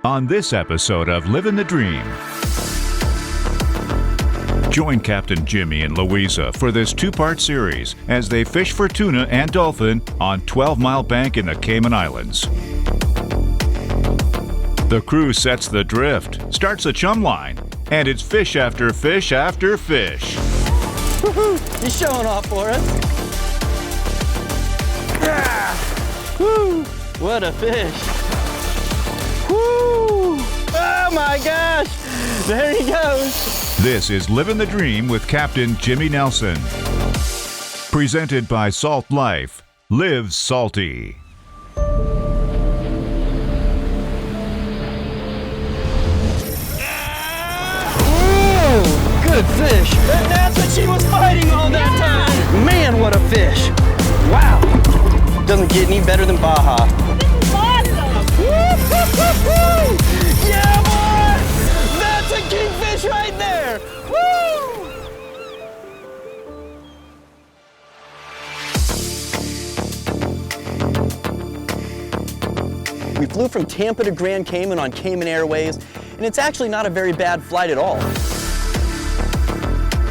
on this episode of Livin the Dream. Join Captain Jimmy and Luiza for this two-part series as they fish for tuna and dolphin on 12 Mile Bank in the Cayman Islands. The crew sets the drift, starts the chum line, and it's fish after fish after fish. Woohoo! He's showing off for us. Ah! Woo! What a fish! Woo! Oh my gosh! There he goes! This is Livin the Dream with Captain Jimmy Nelson. Presented by Salt Life. Live salty. Good fish. That's what she was fighting all that time. Man, what a fish. Wow. Doesn't get any better than Baja. Yeah, boy. That's a kingfish right there. Woo! We flew from Tampa to Grand Cayman on Cayman Airways, and it's actually not a very bad flight at all.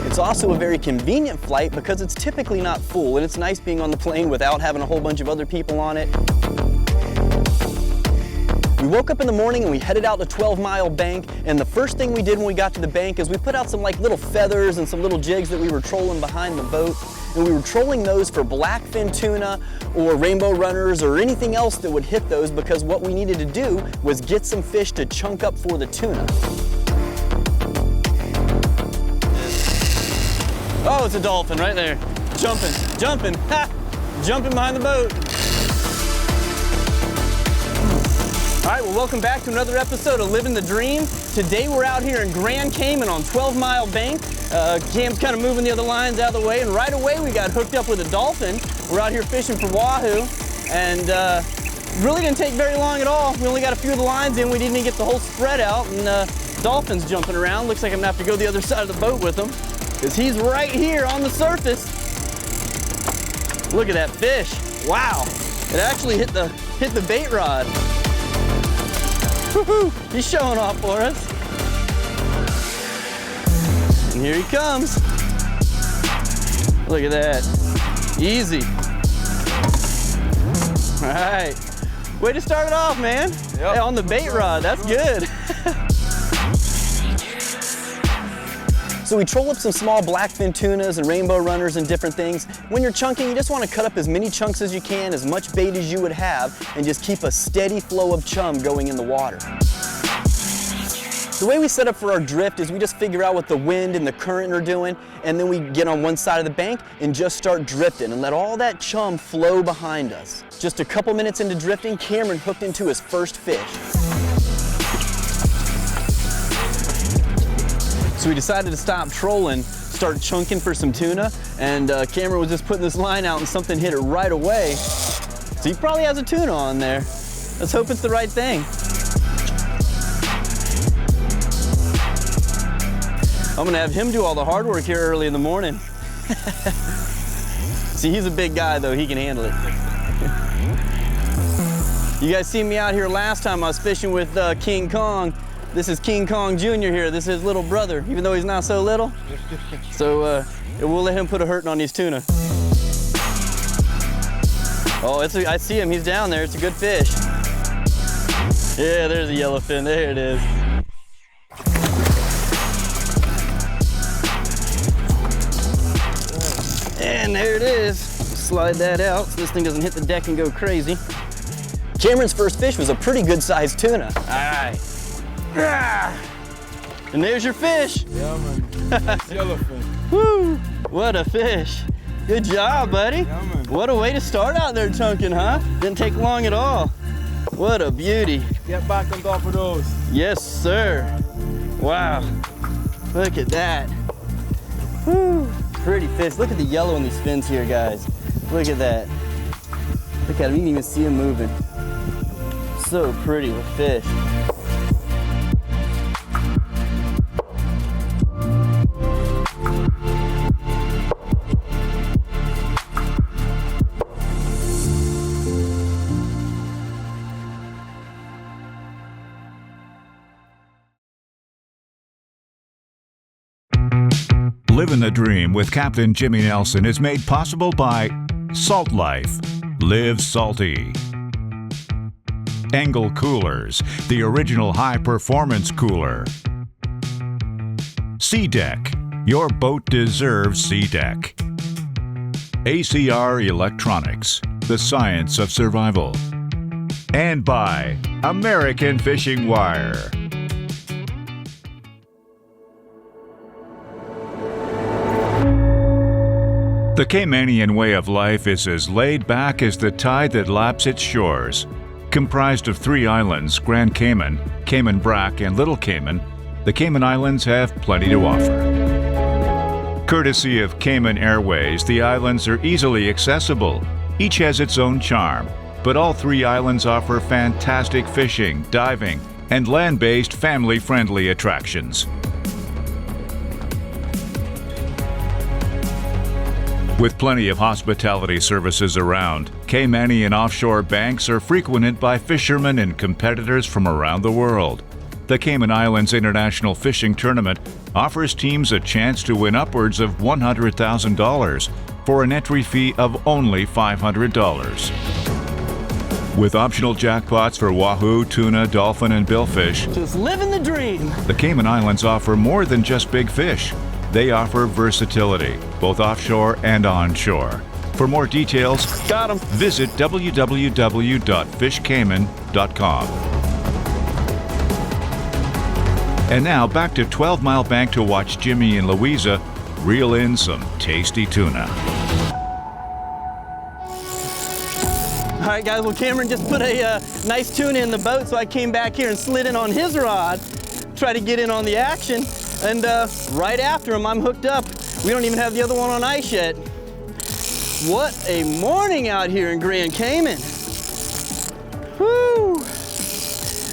It's also a very convenient flight because it's typically not full, and it's nice being on the plane without having a whole bunch of other people on it. We woke up in the morning and we headed out to 12 Mile Bank, and the first thing we did when we got to the bank is we put out some little feathers and some little jigs that we were trolling behind the boat, and we were trolling those for blackfin tuna or rainbow runners or anything else that would hit those, because what we needed to do was get some fish to chunk up for the tuna. Oh, it's a dolphin right there. Jumping, ha! Jumping behind the boat. All right, well, welcome back to another episode of Livin the Dream. Today we're out here in Grand Cayman on 12 Mile Bank. Cam's kind of moving the other lines out of the way, and right away we got hooked up with a dolphin. We're out here fishing for wahoo, and really didn't take very long at all. We only got a few of the lines in. We didn't even get the whole spread out, and dolphin's jumping around. Looks like I'm gonna have to go the other side of the boat with him, because he's right here on the surface. Look at that fish. Wow. It actually hit the bait rod. Woohoo! He's showing off for us. And here he comes. Look at that. Easy. All right. Way to start it off, man. Yep. Hey, on the bait rod. That's good. So we troll up some small blackfin tunas and rainbow runners and different things. When you're chunking, you just want to cut up as many chunks as you can, as much bait as you would have, and just keep a steady flow of chum going in the water. The way we set up for our drift is we just figure out what the wind and the current are doing, and then we get on one side of the bank and just start drifting and let all that chum flow behind us. Just a couple minutes into drifting, Cameron hooked into his first fish. So we decided to stop trolling, start chunking for some tuna, and Cameron was just putting this line out and something hit it right away. So he probably has a tuna on there. Let's hope it's the right thing. I'm gonna have him do all the hard work here early in the morning. See, he's a big guy though, he can handle it. You guys seen me out here last time I was fishing with King Kong. This is King Kong Jr. here. This is his little brother, even though he's not so little. So we'll let him put a hurting on these tuna. Oh, I see him. He's down there. It's a good fish. Yeah, there's a yellowfin. There it is. And there it is. Slide that out so this thing doesn't hit the deck and go crazy. Cameron's first fish was a pretty good sized tuna. All right. And there's your fish. Yeah, man. It's yellowfin. Woo! What a fish. Good job, buddy. Yeah, man. What a way to start out there chunking, huh? Didn't take long at all. What a beauty. Get back on top of those. Yes, sir. Wow. Look at that. Woo! Pretty fish. Look at the yellow in these fins here, guys. Look at that. Look at him. You can even see him moving. So pretty with fish. Livin the Dream with Captain Jimmy Nelson is made possible by Salt Life. Live salty. Angle Coolers, the original high-performance cooler. Sea Deck. Your boat deserves Sea Deck. ACR Electronics, the science of survival. And by American Fishing Wire. The Caymanian way of life is as laid back as the tide that laps its shores. Comprised of 3 islands, Grand Cayman, Cayman Brac, and Little Cayman, the Cayman Islands have plenty to offer. Courtesy of Cayman Airways, the islands are easily accessible. Each has its own charm, but all 3 islands offer fantastic fishing, diving, and land-based family-friendly attractions. With plenty of hospitality services around, Caymanian offshore banks are frequented by fishermen and competitors from around the world. The Cayman Islands International Fishing Tournament offers teams a chance to win upwards of $100,000 for an entry fee of only $500. With optional jackpots for wahoo, tuna, dolphin, and billfish, Just living the dream. the Cayman Islands offer more than just big fish. They offer versatility, both offshore and onshore. For more details, Got 'em. visit www.fishcayman.com. And now back to 12 Mile Bank to watch Jimmy and Luiza reel in some tasty tuna. All right, guys, well, Cameron just put a nice tuna in the boat, so I came back here and slid in on his rod, try to get in on the action. And right after him, I'm hooked up. We don't even have the other one on ice yet. What a morning out here in Grand Cayman. Whew.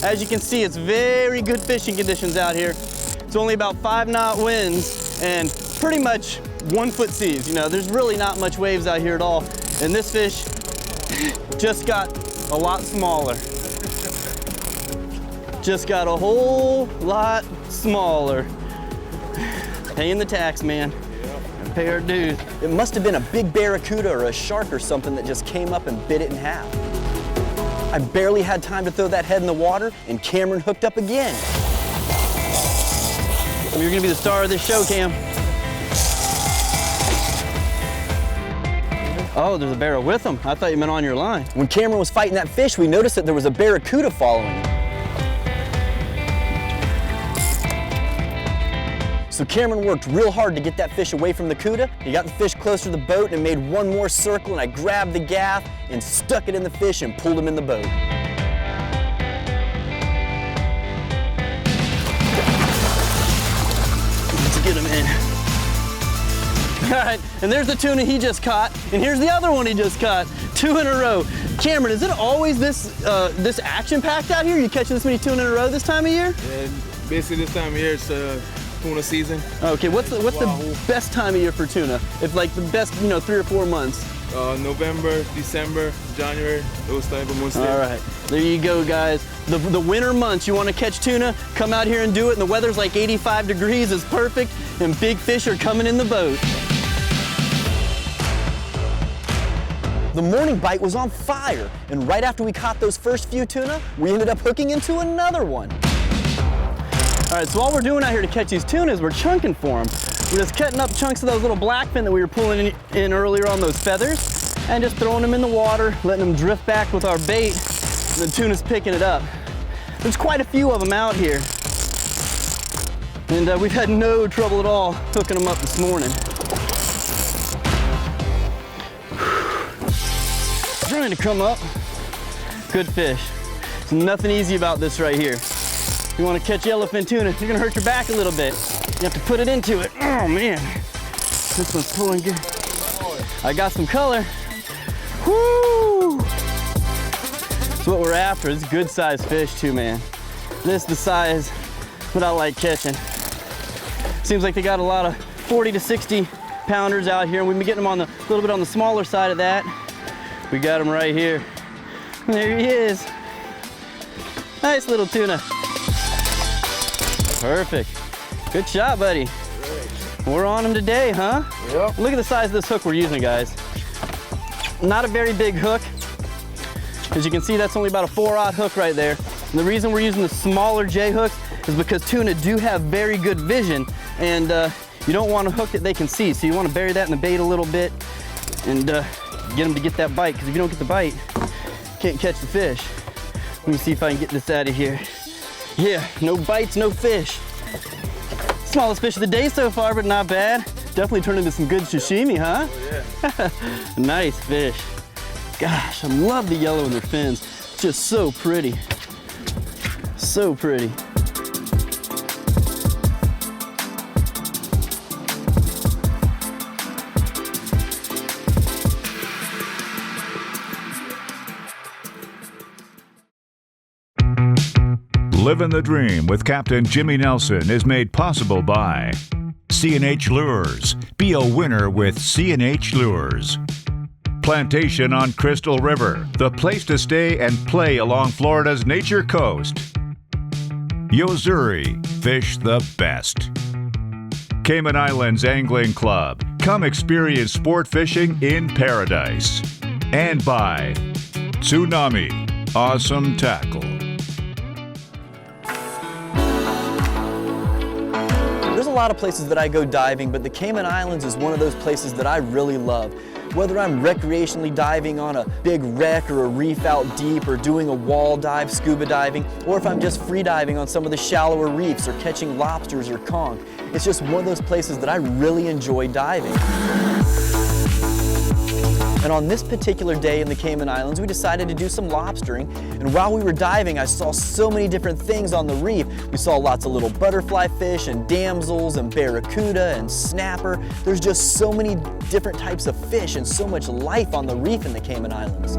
As you can see, it's very good fishing conditions out here. It's only about 5-knot winds and pretty much 1-foot seas. You know, there's really not much waves out here at all. And this fish just got a lot smaller. Just got a whole lot smaller. Paying the tax, man. Pay our dues. It must have been a big barracuda or a shark or something that just came up and bit it in half. I barely had time to throw that head in the water, and Cameron hooked up again. You're gonna be the star of this show, Cam. Oh, there's a barra with him. I thought you meant on your line. When Cameron was fighting that fish, we noticed that there was a barracuda following him. So Cameron worked real hard to get that fish away from the cuda. He got the fish closer to the boat and made one more circle, and I grabbed the gaff and stuck it in the fish and pulled him in the boat. Let's get him in. All right, and there's the tuna he just caught, and here's the other one he just caught. 2 in a row. Cameron, is it always this action-packed out here? You catching this many tuna in a row this time of year? Yeah, basically this time of year it's tuna season. Okay, what's the best time of year for tuna? If like the best, 3 or 4 months. November, December, January, those type of months. All right, there you go, guys. The winter months, you want to catch tuna, come out here and do it, and the weather's like 85 degrees, is perfect, and big fish are coming in the boat. The morning bite was on fire, and right after we caught those first few tuna, we ended up hooking into another one. All right, so all we're doing out here to catch these tuna is we're chunking for them. We're just cutting up chunks of those little blackfin that we were pulling in earlier on those feathers, and just throwing them in the water, letting them drift back with our bait, and the tuna's picking it up. There's quite a few of them out here, and we've had no trouble at all hooking them up this morning. Trying to come up. Good fish. There's nothing easy about this right here. If you want to catch yellowfin tuna, you're gonna hurt your back a little bit. You have to put it into it. Oh man, this one's pulling good. I got some color. Woo! That's what we're after. It's good sized fish too, man. This is the size that I like catching. Seems like they got a lot of 40 to 60 pounders out here, and we've been getting them on a little bit on the smaller side of that. We got him right here. There he is. Nice little tuna. Perfect. Good shot, buddy. We're on them today, huh? Yep. Look at the size of this hook we're using, guys. Not a very big hook. As you can see, that's only about a 4/0 hook right there. And the reason we're using the smaller J hooks is because tuna do have very good vision, and you don't want a hook that they can see. So you want to bury that in the bait a little bit and get them to get that bite, because if you don't get the bite, you can't catch the fish. Let me see if I can get this out of here. Yeah, no bites, no fish. Smallest fish of the day so far, but not bad. Definitely turned into some good sashimi, huh? Oh, yeah. Nice fish. Gosh, I love the yellow in their fins. It's just so pretty. So pretty. Livin the Dream with Captain Jimmy Nelson is made possible by C&H Lures. Be a winner with C&H Lures. Plantation on Crystal River, the place to stay and play along Florida's nature coast. Yozuri, fish the best. Cayman Islands Angling Club, come experience sport fishing in paradise. And by Tsunami, awesome tackle. There's a lot of places that I go diving, but the Cayman Islands is one of those places that I really love. Whether I'm recreationally diving on a big wreck or a reef out deep, or doing a wall dive, scuba diving, or if I'm just free diving on some of the shallower reefs or catching lobsters or conch, it's just one of those places that I really enjoy diving. And on this particular day in the Cayman Islands, we decided to do some lobstering. And while we were diving, I saw so many different things on the reef. We saw lots of little butterfly fish and damsels and barracuda and snapper. There's just so many different types of fish and so much life on the reef in the Cayman Islands.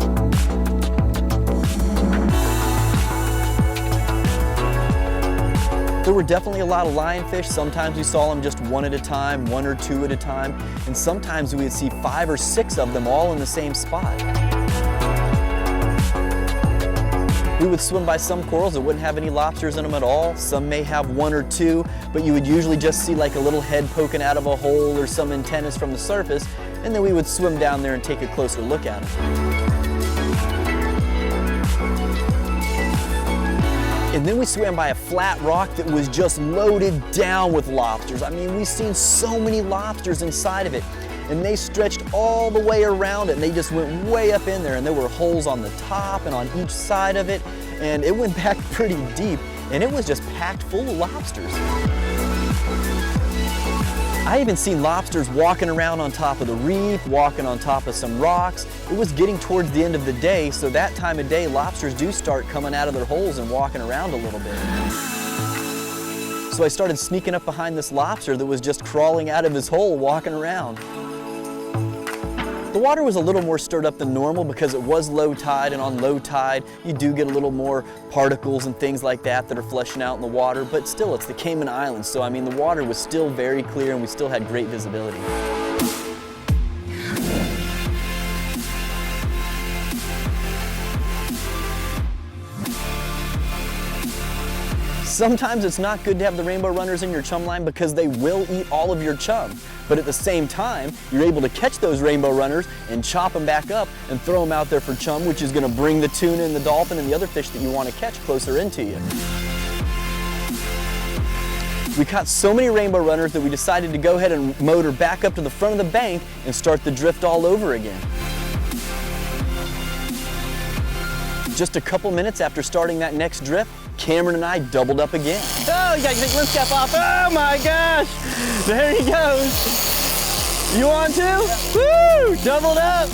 There were definitely a lot of lionfish. Sometimes we saw them just one at a time, one or two at a time, and sometimes we would see 5 or 6 of them all in the same spot. We would swim by some corals that wouldn't have any lobsters in them at all. Some may have 1 or 2, but you would usually just see like a little head poking out of a hole or some antennas from the surface, and then we would swim down there and take a closer look at them. And then we swam by a flat rock that was just loaded down with lobsters. I mean, we've seen so many lobsters inside of it, and they stretched all the way around it, and they just went way up in there, and there were holes on the top and on each side of it, and it went back pretty deep, and it was just packed full of lobsters. I even seen lobsters walking around on top of the reef, walking on top of some rocks. It was getting towards the end of the day, so that time of day, lobsters do start coming out of their holes and walking around a little bit. So I started sneaking up behind this lobster that was just crawling out of his hole, walking around. The water was a little more stirred up than normal because it was low tide, and on low tide, you do get a little more particles and things like that are flushing out in the water, but still, it's the Cayman Islands, so I mean, the water was still very clear and we still had great visibility. Sometimes it's not good to have the rainbow runners in your chum line because they will eat all of your chum. But at the same time, you're able to catch those rainbow runners and chop them back up and throw them out there for chum, which is going to bring the tuna and the dolphin and the other fish that you want to catch closer into you. We caught so many rainbow runners that we decided to go ahead and motor back up to the front of the bank and start the drift all over again. Just a couple minutes after starting that next drift, Cameron and I doubled up again. Oh, you gotta take lens cap off. Oh my gosh! There he goes. You want to? Woo! Doubled up.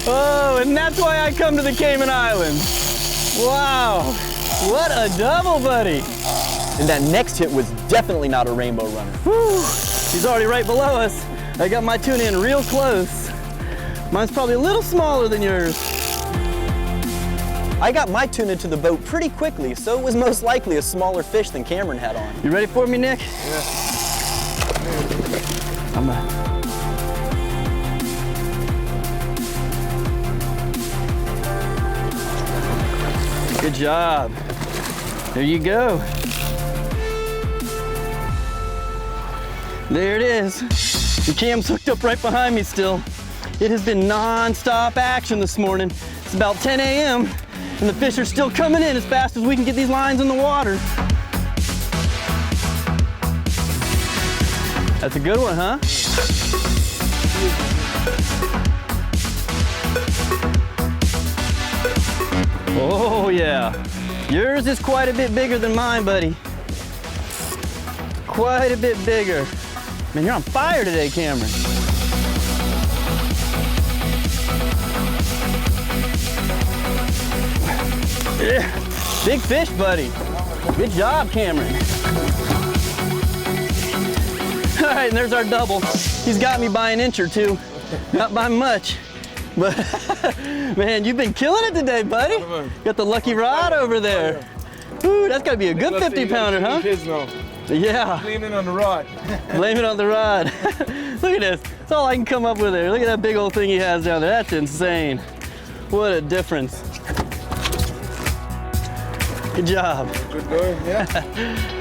Oh, and that's why I come to the Cayman Islands. Wow, what a double, buddy. And that next hit was definitely not a rainbow runner. Whew. He's already right below us. I got my tuna in real close. Mine's probably a little smaller than yours. I got my tuna to the boat pretty quickly, so it was most likely a smaller fish than Cameron had on. You ready for me, Nick? Yeah. Good job. There you go. There it is. The cam's hooked up right behind me still. It has been non-stop action this morning. It's about 10 a.m. and the fish are still coming in as fast as we can get these lines in the water. That's a good one, huh? Oh yeah. Yours is quite a bit bigger than mine, buddy. Quite a bit bigger. Man, you're on fire today, Cameron. Yeah. Big fish, buddy. Good job, Cameron. All right, and there's our double. He's got me by an inch or two. Not by much. But man, you've been killing it today, buddy. Got the lucky rod over there. Ooh, that's gotta be a good 50-pounder, huh? Kids know. Yeah. Blame it on the rod. Blame it on the rod. Look at this. That's all I can come up with there. Look at that big old thing he has down there. That's insane. What a difference. Good job. Good going, yeah.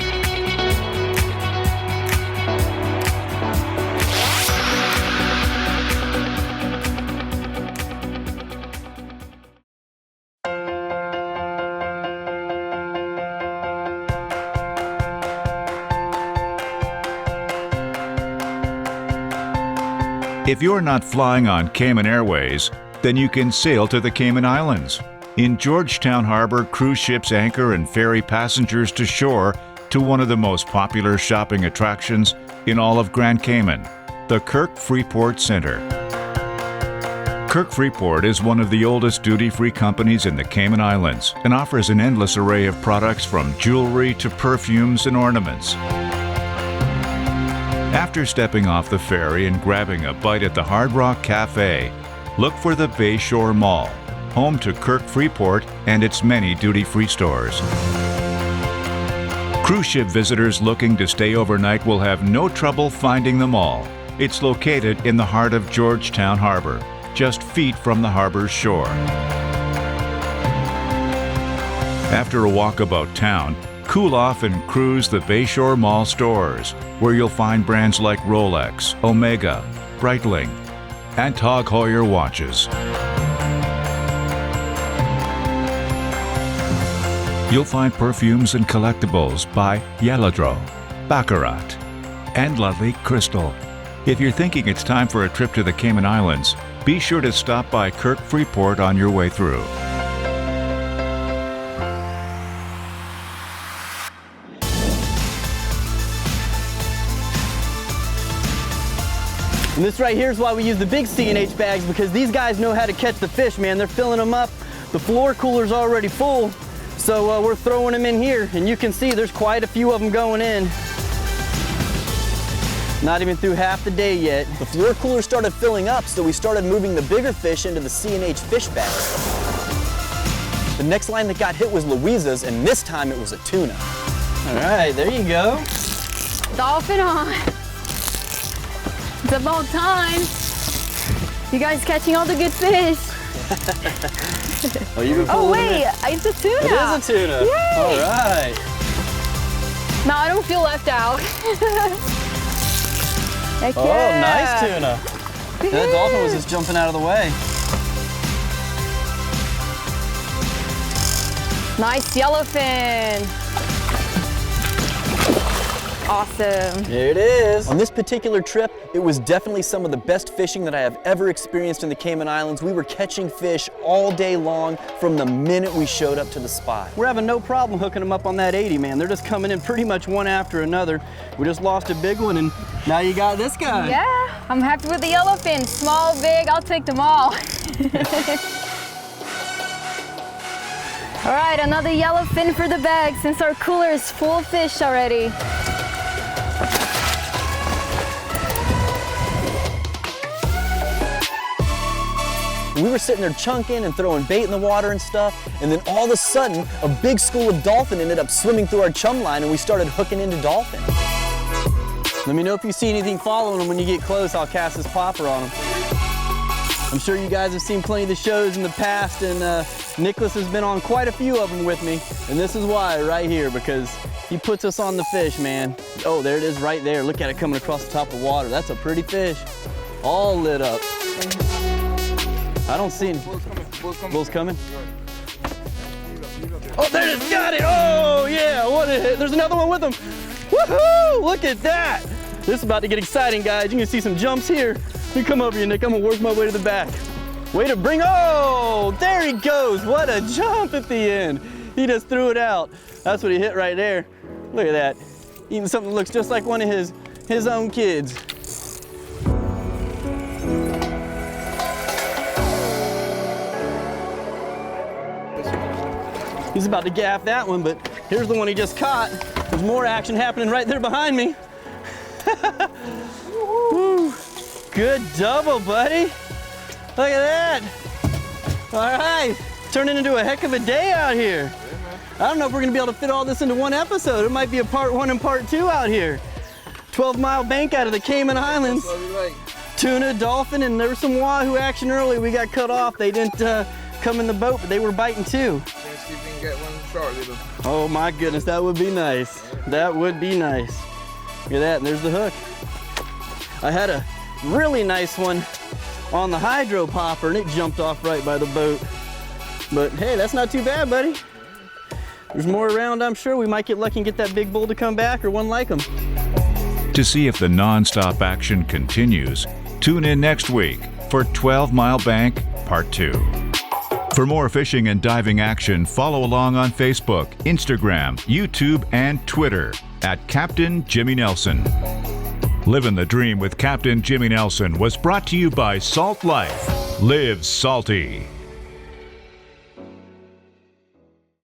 If you're not flying on Cayman Airways, then you can sail to the Cayman Islands. In Georgetown Harbor, cruise ships anchor and ferry passengers to shore to one of the most popular shopping attractions in all of Grand Cayman, the Kirk Freeport Center. Kirk Freeport is one of the oldest duty-free companies in the Cayman Islands and offers an endless array of products from jewelry to perfumes and ornaments. After stepping off the ferry and grabbing a bite at the Hard Rock Cafe, look for the Bayshore Mall, home to Kirk Freeport and its many duty-free stores. Cruise ship visitors looking to stay overnight will have no trouble finding the mall. It's located in the heart of Georgetown Harbor, just feet from the harbor's shore. After a walk about town, cool off and cruise the Bayshore Mall stores, where you'll find brands like Rolex, Omega, Breitling, and Tag Heuer watches. You'll find perfumes and collectibles by Yelladro, Baccarat, and Ludwig Crystal. If you're thinking it's time for a trip to the Cayman Islands, be sure to stop by Kirk Freeport on your way through. And this right here is why we use the big C&H bags, because these guys know how to catch the fish, man. They're filling them up. The floor cooler's already full, so we're throwing them in here, and you can see there's quite a few of them going in. Not even through half the day yet. The floor cooler started filling up, so we started moving the bigger fish into the C&H fish bags. The next line that got hit was Luiza's, and this time it was a tuna. All right, there you go. Dolphin on. It's about time. You guys catching all the good fish. Oh, you've been Oh pulling wait, them in. it's a tuna. It is a tuna. Yay. All right. No, I don't feel left out. Heck Oh, yeah. nice tuna. Yeah, that dolphin was just jumping out of the way. Nice yellowfin. Awesome. There it is. On this particular trip, it was definitely some of the best fishing that I have ever experienced in the Cayman Islands. We were catching fish all day long from the minute we showed up to the spot. We're having no problem hooking them up on that 80, man. They're just coming in pretty much one after another. We just lost a big one, and now you got this guy. Yeah, I'm happy with the yellowfin. Small, big, I'll take them all. All right, another yellowfin for the bag since our cooler is full of fish already. We were sitting there chunking and throwing bait in the water and stuff, and then all of a sudden, a big school of dolphin ended up swimming through our chum line, and we started hooking into dolphin. Let me know if you see anything following them. When you get close, I'll cast this popper on them. I'm sure you guys have seen plenty of the shows in the past, and Nicholas has been on quite a few of them with me, and this is why right here, because He puts us on the fish, man. Oh, there it is right there. Look at it coming across the top of the water. That's a pretty fish. All lit up. I don't see any. Bull's coming. Oh, there it is. Got it. Oh, yeah. What a hit. There's another one with him. Woohoo! Look at that. This is about to get exciting, guys. You can see some jumps here. You come over here, Nick. I'm going to work my way to the back. Way to bring. Oh, there he goes. What a jump at the end. He just threw it out. That's what he hit right there. Look at that. Eating something that looks just like one of his own kids. He's about to gaff that one, but here's the one he just caught. There's more action happening right there behind me. Woo. Good double, buddy. Look at that. All right, turning into a heck of a day out here. I don't know if we're gonna be able to fit all this into one episode. It might be a part 1 and part 2 out here. 12-mile bank out of the Cayman Islands. Tuna, dolphin, and there was some wahoo action early. We got cut off. They didn't come in the boat, but they were biting too. Let's see if we can get one short, little. Oh my goodness, that would be nice. That would be nice. Look at that, and there's the hook. I had a really nice one on the hydro popper, and it jumped off right by the boat. But hey, that's not too bad, buddy. There's more around, I'm sure. We might get lucky and get that big bull to come back or one like him. To see if the non-stop action continues, tune in next week for 12-Mile Bank Part 2. For more fishing and diving action, follow along on Facebook, Instagram, YouTube, and Twitter at Captain Jimmy Nelson. Livin the Dream with Captain Jimmy Nelson was brought to you by Salt Life. Live salty.